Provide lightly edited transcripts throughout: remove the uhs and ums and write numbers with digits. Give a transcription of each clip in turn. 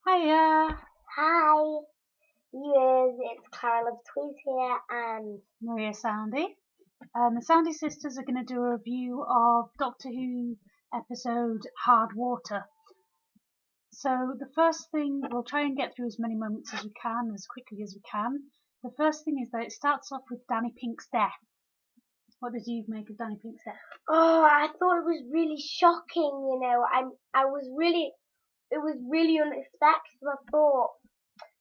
Hiya, Hi, viewers, it's Clara Loves Toys here, and Maria Soundy. The Soundy sisters are going to do a review of Doctor Who episode Hard Water. So the first thing, we'll try and get through as many moments as we can, as quickly as we can. The first thing is that it starts off with Danny Pink's death. What did you make of Danny Pink's death? I thought it was really shocking. It was really unexpected. I thought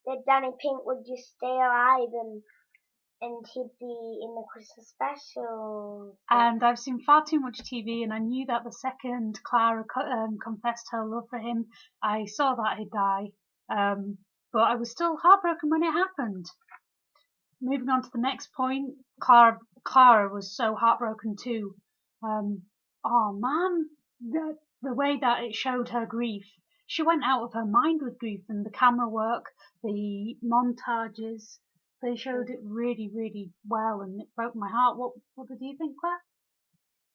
that Danny Pink would just stay alive and he'd be in the Christmas special. And I've seen far too much TV, and I knew that the second Clara confessed her love for him, I saw that he'd die. But I was still heartbroken when it happened. Moving on to the next point, Clara was so heartbroken too. Oh man, the way that it showed her grief. She went out of her mind with grief, and the camera work, the montages, they showed it really, really well, and it broke my heart. What did you think, Claire?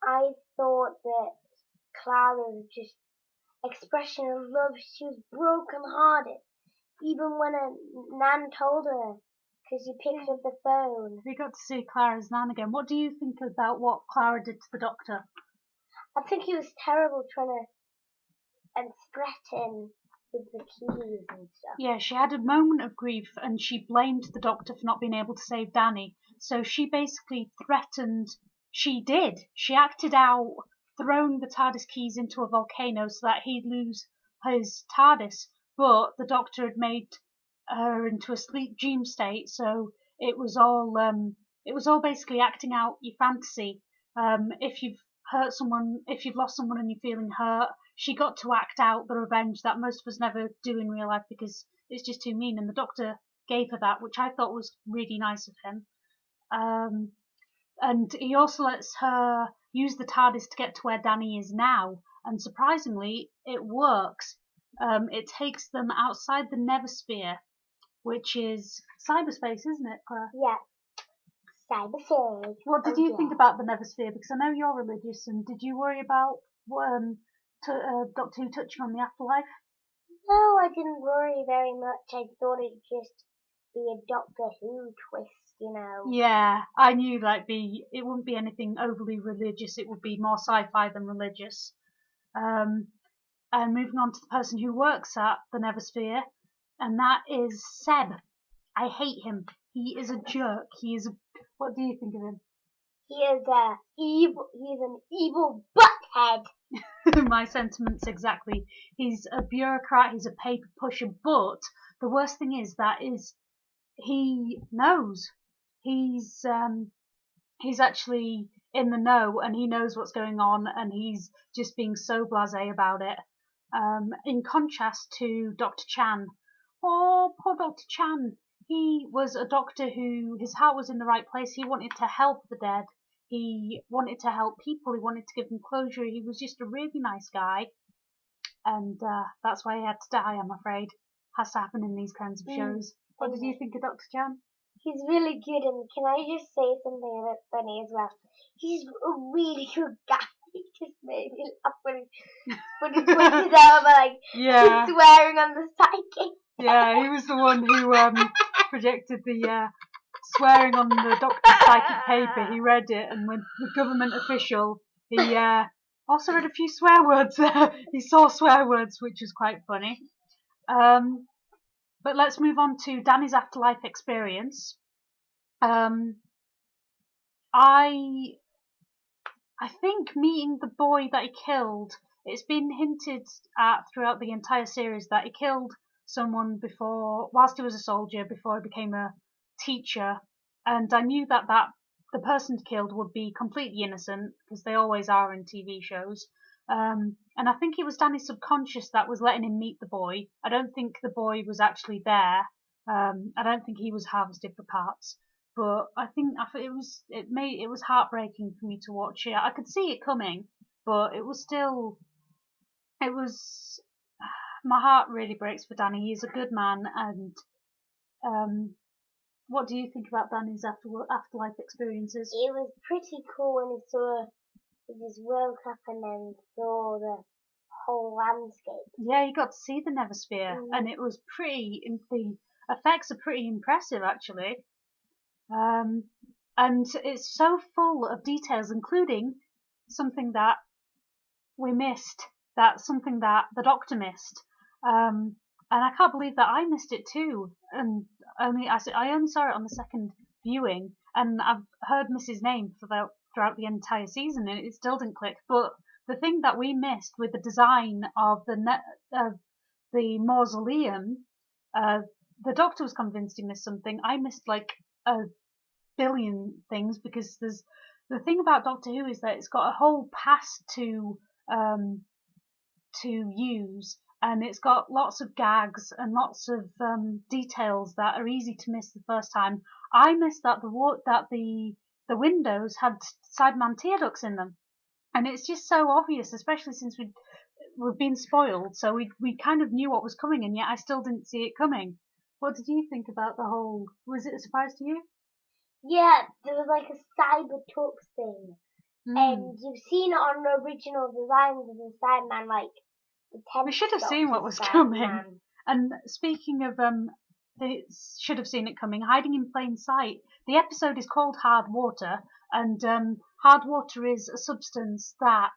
I thought that Clara's just expression of love, she was broken hearted, even when her nan told her, because she picked up the phone. We got to see Clara's nan again. What do you think about what Clara did to the Doctor? I think he was terrible trying to and threaten with the keys and stuff. Yeah, she had a moment of grief and she blamed the Doctor for not being able to save Danny. So she basically threatened, she did. She acted out throwing the TARDIS keys into a volcano so that he'd lose his TARDIS. But the Doctor had made her into a sleep dream state, so it was all basically acting out your fantasy. If you've hurt someone, if you've lost someone and you're feeling hurt, she got to act out the revenge that most of us never do in real life because it's just too mean. And the Doctor gave her that, which I thought was really nice of him. And he also lets her use the TARDIS to get to where Danny is now. And surprisingly, it works. It takes them outside the Neversphere, which is cyberspace, isn't it, Claire? Yeah, cyberspace. What did you think about the Neversphere? Because I know you're religious, and did you worry about Doctor Who touching on the afterlife? No, I didn't worry very much. I thought it'd just be a Doctor Who twist. Yeah, I knew it wouldn't be anything overly religious. It would be more sci-fi than religious. And moving on to the person who works at the Neversphere, and that is Seb. I hate him. He is a jerk. What do you think of him? He is He's an evil butthead. My sentiments exactly. He's a bureaucrat. He's a paper pusher. But the worst thing is he knows. He's actually in the know, and he knows what's going on, and he's just being so blasé about it. In contrast to Dr. Chan. Oh, poor Dr. Chan. He was a doctor who his heart was in the right place. He wanted to help the dead. He wanted to help people. He wanted to give them closure. He was just a really nice guy, and that's why he had to die. I'm afraid has to happen in these kinds of shows. What did you think of Dr. Chan? He's really good, and can I just say something a bit funny as well? He's a really good guy. He just made me laugh when he pointed out Yeah, swearing on the psychic. yeah, he was the one who projected the swearing on the Doctor's psychic paper. He read it, and when the government official, he also read a few swear words there. He saw swear words, which was quite funny. But let's move on to Danny's afterlife experience. I think meeting the boy that he killed, it's been hinted at throughout the entire series that he killed someone before, whilst he was a soldier, before he became a teacher. And I knew that the person killed would be completely innocent, because they always are in TV shows. And I think it was Danny's subconscious that was letting him meet the boy. I don't think the boy was actually there. I don't think he was harvested for parts. But I think it was heartbreaking for me to watch it. I could see it coming, but it was my heart really breaks for Danny. He's a good man, and what do you think about Danny's afterlife experiences? It was pretty cool when he just woke up and then saw whole landscape. Yeah, you got to see the Neversphere, and it was the effects are pretty impressive, actually. And it's so full of details, including something that we missed, something that the Doctor missed. And I can't believe that I missed it too. And I only saw it on the second viewing, and I've heard Miss's name throughout the entire season, and it still didn't click. But the thing that we missed with the design of the mausoleum, the Doctor was convinced he missed something. I missed like a billion things, because there's the thing about Doctor Who is that it's got a whole past to use, and it's got lots of gags and lots of details that are easy to miss the first time. I missed that the windows had Sideman tear ducts in them, and it's just so obvious, especially since we've been spoiled, so we kind of knew what was coming, and yet I still didn't see it coming. What did you think about the whole? Was it a surprise to you? Yeah, there was like a cyber talk thing. And you've seen it on the original designs of the Sideman, like the 10th. We should have seen what was coming. And speaking of they should have seen it coming, hiding in plain sight. The episode is called Hard Water, and hard water is a substance that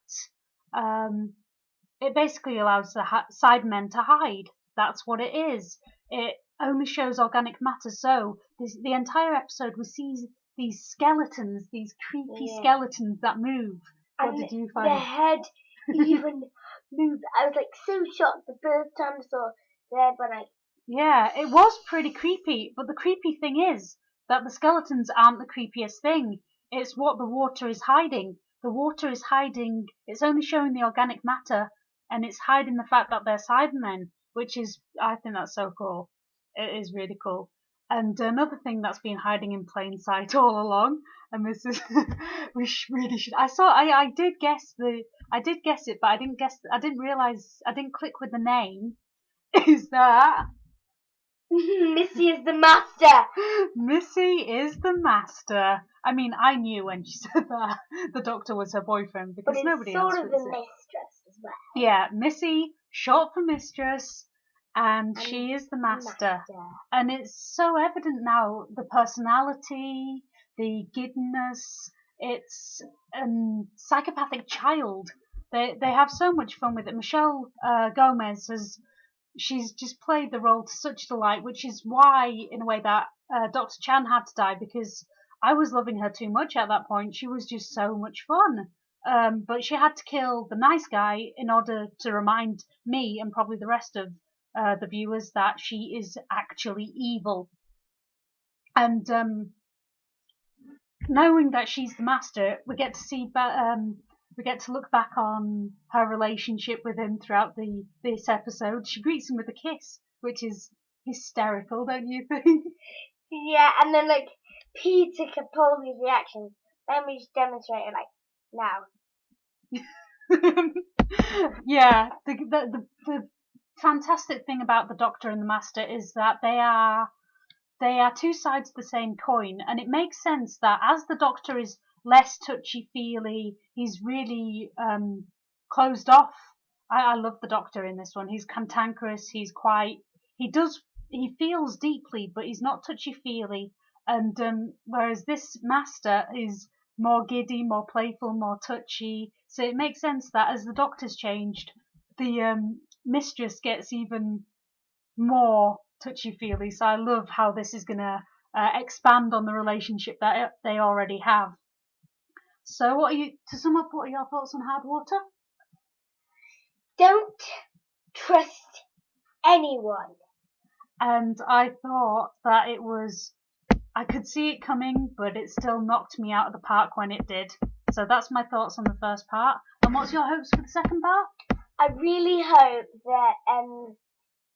it basically allows the Sidemen to hide. That's what it is. It only shows organic matter. So the entire episode we see these skeletons, these creepy skeletons that move. What did you find? The head even moved. I was like so shocked the first time I saw the head when I. Yeah, it was pretty creepy, but the creepy thing is that the skeletons aren't the creepiest thing. It's what the water is hiding. The water is hiding, it's only showing the organic matter, and it's hiding the fact that they're Cybermen, which is, I think that's so cool. It is really cool. And another thing that's been hiding in plain sight all along, and this is, really should. I did guess it, but I didn't realise, I didn't click with the name. Is that Missy is the master? Missy is the master. I mean, I knew when she said that the Doctor was her boyfriend, because nobody else would. But it's sort of the mistress as well. Yeah, Missy, short for mistress, and she is the master. And it's so evident now, the personality, the giddiness. It's a psychopathic child. They have so much fun with it. Michelle Gomez she's just played the role to such delight, which is why, in a way, that Dr. Chan had to die, because I was loving her too much at that point. She was just so much fun. But she had to kill the nice guy in order to remind me, and probably the rest of the viewers, that she is actually evil. And knowing that she's the master, we get to look back on her relationship with him throughout this episode. She greets him with a kiss, which is hysterical, don't you think? Yeah, and then like Peter Capaldi's reaction. Then we just demonstrated Yeah, the fantastic thing about the Doctor and the Master is that they are two sides of the same coin, and it makes sense that as the Doctor is less touchy-feely, he's really closed off. I love the Doctor in this one. He's cantankerous, he's quite, he feels deeply, but he's not touchy-feely. And whereas this Master is more giddy, more playful, more touchy. So it makes sense that as the Doctor's changed, the mistress gets even more touchy-feely. So I love how this is going to expand on the relationship that they already have. So to sum up, what are your thoughts on Hard Water? Don't trust anyone. And I thought that I could see it coming, but it still knocked me out of the park when it did. So that's my thoughts on the first part. And what's your hopes for the second part? I really hope that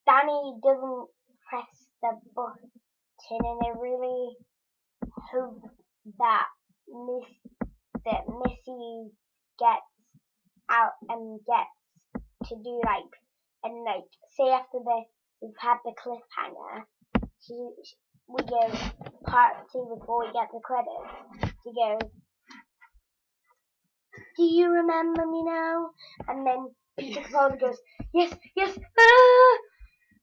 Danny doesn't press the button, and I really hope that Missy gets out and gets to do say after we've had the cliffhanger, we go part 2 before we get the credits. She goes, "Do you remember me now?" And then Peter Capaldi goes, yes, yes, ah!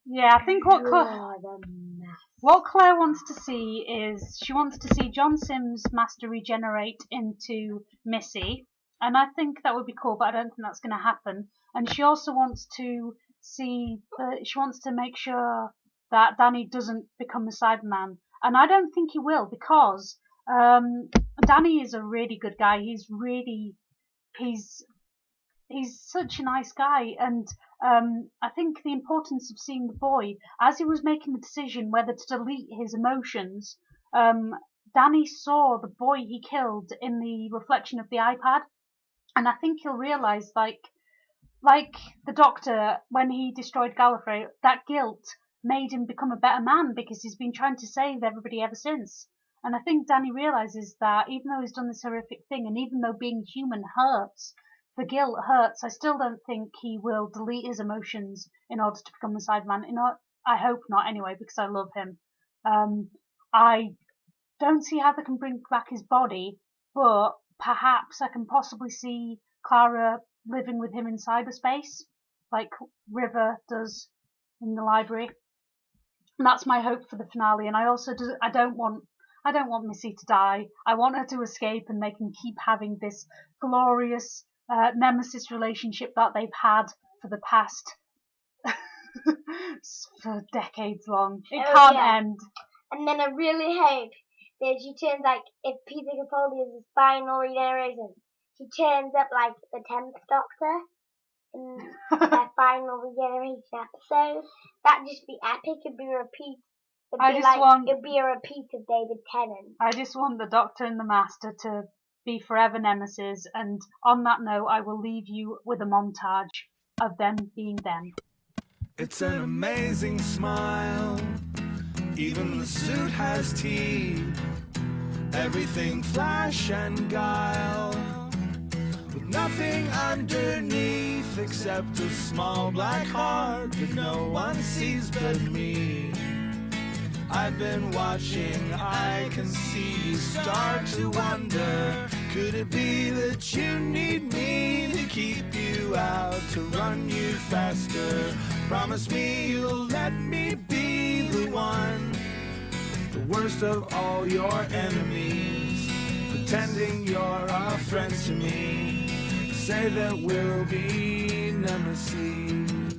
Yeah, I think You are the master. what Claire wants to see is she wants to see John Sims' master regenerate into Missy, and I think that would be cool, but I don't think that's going to happen. And she also wants to see she wants to make sure that Danny doesn't become a Cyberman, and I don't think he will because Danny is a really good guy. He's he's such a nice guy, and I think the importance of seeing the boy as he was making the decision whether to delete his emotions. Danny saw the boy he killed in the reflection of the iPad, and I think he'll realize, like the Doctor when he destroyed Gallifrey, that guilt made him become a better man because he's been trying to save everybody ever since. And I think Danny realizes that even though he's done this horrific thing, and even though being human hurts, the guilt hurts, I still don't think he will delete his emotions in order to become a Sideman. I hope not anyway, because I love him. I don't see how they can bring back his body, but perhaps I can possibly see Clara living with him in cyberspace, like River does in the library. And that's my hope for the finale. And I don't want Missy to die. I want her to escape, and they can keep having this glorious nemesis relationship that they've had for the past for decades long. It can't end. And then I really hope that she turns, like, if Peter Capaldi is his final regeneration, he turns up like the 10th Doctor in their final regeneration episode. That'd just be epic. It'd be a repeat. It'd be a repeat of David Tennant. I just want the Doctor and the Master to be forever nemesis, and on that note, I will leave you with a montage of them being them. It's an amazing smile. Even the suit has teeth. Everything flash and guile, with nothing underneath except a small black heart that no one sees but me. I've been watching, I can see you start to wonder, could it be that you need me to keep you out, to run you faster? Promise me you'll let me be the one, the worst of all your enemies, pretending you're a friend to me. Say that we'll be nemesis.